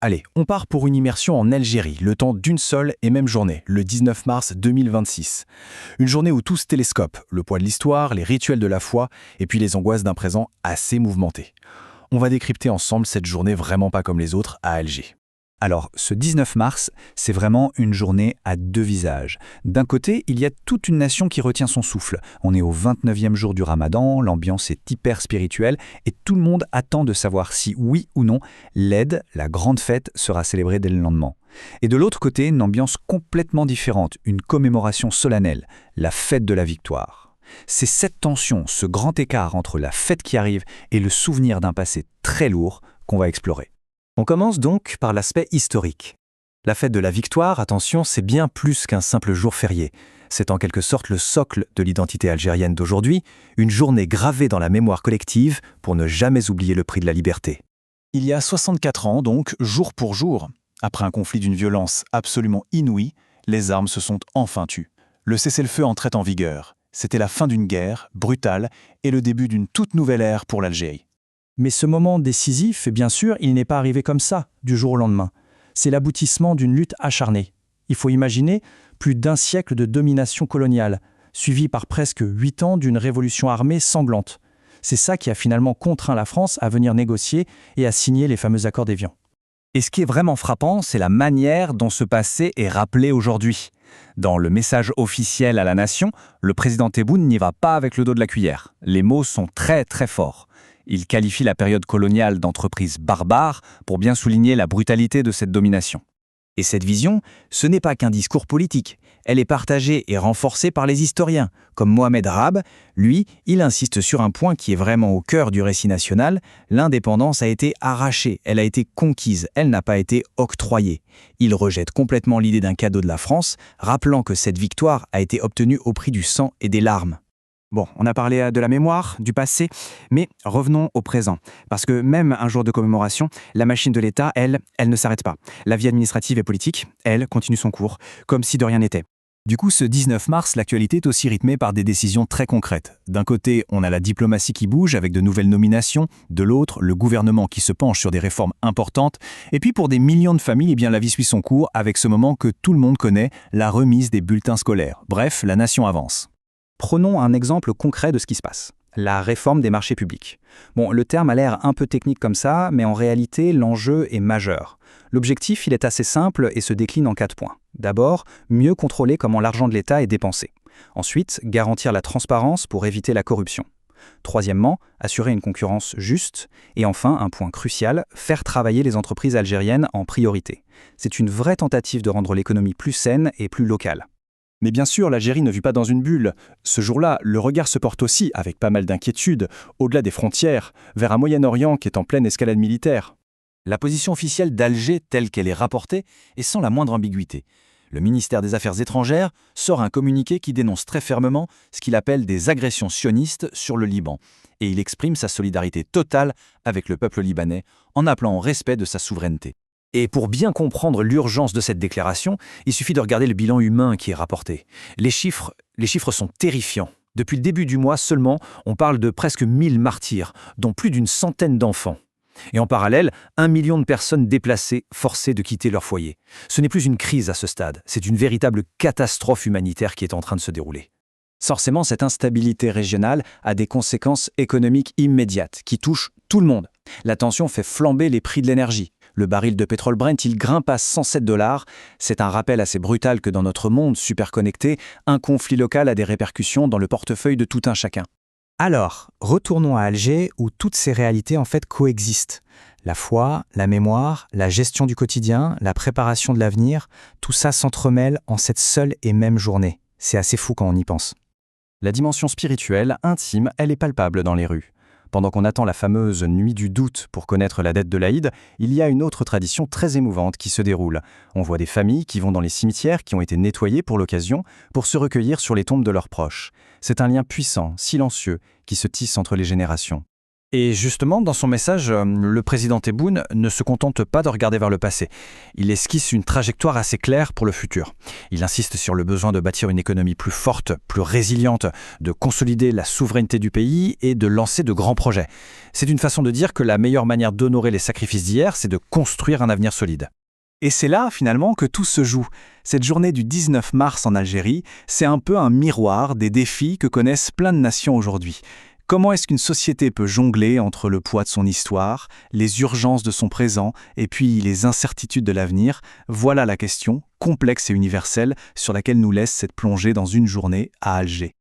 Allez, on part pour une immersion en Algérie, le temps d'une seule et même journée, le 19 mars 2026. Une journée où tout se télescope, le poids de l'histoire, les rituels de la foi, et puis les angoisses d'un présent assez mouvementé. On va décrypter ensemble cette journée vraiment pas comme les autres à Alger. Alors, ce 19 mars, c'est vraiment une journée à deux visages. D'un côté, il y a toute une nation qui retient son souffle. On est au 29e jour du Ramadan, l'ambiance est hyper spirituelle et tout le monde attend de savoir si, oui ou non, l'Aïd, la grande fête, sera célébrée dès le lendemain. Et de l'autre côté, une ambiance complètement différente, une commémoration solennelle, la fête de la victoire. C'est cette tension, ce grand écart entre la fête qui arrive et le souvenir d'un passé très lourd qu'on va explorer. On commence donc par l'aspect historique. La fête de la victoire, attention, c'est bien plus qu'un simple jour férié. C'est en quelque sorte le socle de l'identité algérienne d'aujourd'hui, une journée gravée dans la mémoire collective pour ne jamais oublier le prix de la liberté. Il y a 64 ans, donc, jour pour jour, après un conflit d'une violence absolument inouïe, les armes se sont enfin tues. Le cessez-le-feu entrait en vigueur. C'était la fin d'une guerre brutale et le début d'une toute nouvelle ère pour l'Algérie. Mais ce moment décisif, bien sûr, il n'est pas arrivé comme ça, du jour au lendemain. C'est l'aboutissement d'une lutte acharnée. Il faut imaginer plus d'un siècle de domination coloniale, suivi par presque 8 ans d'une révolution armée sanglante. C'est ça qui a finalement contraint la France à venir négocier et à signer les fameux accords d'Évian. Et ce qui est vraiment frappant, c'est la manière dont ce passé est rappelé aujourd'hui. Dans le message officiel à la nation, le président Tebboune n'y va pas avec le dos de la cuillère. Les mots sont très très forts. Il qualifie la période coloniale d'entreprise barbare pour bien souligner la brutalité de cette domination. Et cette vision, ce n'est pas qu'un discours politique. Elle est partagée et renforcée par les historiens, comme Mohamed Rab. Lui, il insiste sur un point qui est vraiment au cœur du récit national. L'indépendance a été arrachée, elle a été conquise, elle n'a pas été octroyée. Il rejette complètement l'idée d'un cadeau de la France, rappelant que cette victoire a été obtenue au prix du sang et des larmes. Bon, on a parlé de la mémoire, du passé, mais revenons au présent. Parce que même un jour de commémoration, la machine de l'État, elle ne s'arrête pas. La vie administrative et politique, elle, continue son cours, comme si de rien n'était. Du coup, ce 19 mars, l'actualité est aussi rythmée par des décisions très concrètes. D'un côté, on a la diplomatie qui bouge avec de nouvelles nominations. De l'autre, le gouvernement qui se penche sur des réformes importantes. Et puis pour des millions de familles, la vie suit son cours avec ce moment que tout le monde connaît, la remise des bulletins scolaires. Bref, la nation avance. Prenons un exemple concret de ce qui se passe. La réforme des marchés publics. Bon, le terme a l'air un peu technique comme ça, mais en réalité, l'enjeu est majeur. L'objectif, il est assez simple et se décline en 4 points. D'abord, mieux contrôler comment l'argent de l'État est dépensé. Ensuite, garantir la transparence pour éviter la corruption. Troisièmement, assurer une concurrence juste. Et enfin, un point crucial, faire travailler les entreprises algériennes en priorité. C'est une vraie tentative de rendre l'économie plus saine et plus locale. Mais bien sûr, l'Algérie ne vit pas dans une bulle. Ce jour-là, le regard se porte aussi, avec pas mal d'inquiétude, au-delà des frontières, vers un Moyen-Orient qui est en pleine escalade militaire. La position officielle d'Alger, telle qu'elle est rapportée, est sans la moindre ambiguïté. Le ministère des Affaires étrangères sort un communiqué qui dénonce très fermement ce qu'il appelle des agressions sionistes sur le Liban. Et il exprime sa solidarité totale avec le peuple libanais, en appelant au respect de sa souveraineté. Et pour bien comprendre l'urgence de cette déclaration, il suffit de regarder le bilan humain qui est rapporté. Les chiffres sont terrifiants. Depuis le début du mois seulement, on parle de presque 1000 martyrs, dont plus d'une centaine d'enfants. Et en parallèle, 1 million de personnes déplacées, forcées de quitter leur foyer. Ce n'est plus une crise à ce stade, c'est une véritable catastrophe humanitaire qui est en train de se dérouler. Forcément, cette instabilité régionale a des conséquences économiques immédiates qui touchent tout le monde. La tension fait flamber les prix de l'énergie. Le baril de pétrole Brent, il grimpe à 107 $. C'est un rappel assez brutal que dans notre monde super connecté, un conflit local a des répercussions dans le portefeuille de tout un chacun. Alors, retournons à Alger où toutes ces réalités en fait coexistent. La foi, la mémoire, la gestion du quotidien, la préparation de l'avenir, tout ça s'entremêle en cette seule et même journée. C'est assez fou quand on y pense. La dimension spirituelle, intime, elle est palpable dans les rues. Pendant qu'on attend la fameuse nuit du doute pour connaître la date de l'Aïd, il y a une autre tradition très émouvante qui se déroule. On voit des familles qui vont dans les cimetières qui ont été nettoyés pour l'occasion pour se recueillir sur les tombes de leurs proches. C'est un lien puissant, silencieux, qui se tisse entre les générations. Et justement, dans son message, le président Tebboune ne se contente pas de regarder vers le passé. Il esquisse une trajectoire assez claire pour le futur. Il insiste sur le besoin de bâtir une économie plus forte, plus résiliente, de consolider la souveraineté du pays et de lancer de grands projets. C'est une façon de dire que la meilleure manière d'honorer les sacrifices d'hier, c'est de construire un avenir solide. Et c'est là, finalement, que tout se joue. Cette journée du 19 mars en Algérie, c'est un peu un miroir des défis que connaissent plein de nations aujourd'hui. Comment est-ce qu'une société peut jongler entre le poids de son histoire, les urgences de son présent et puis les incertitudes de l'avenir? Voilà la question, complexe et universelle, sur laquelle nous laisse cette plongée dans une journée à Alger.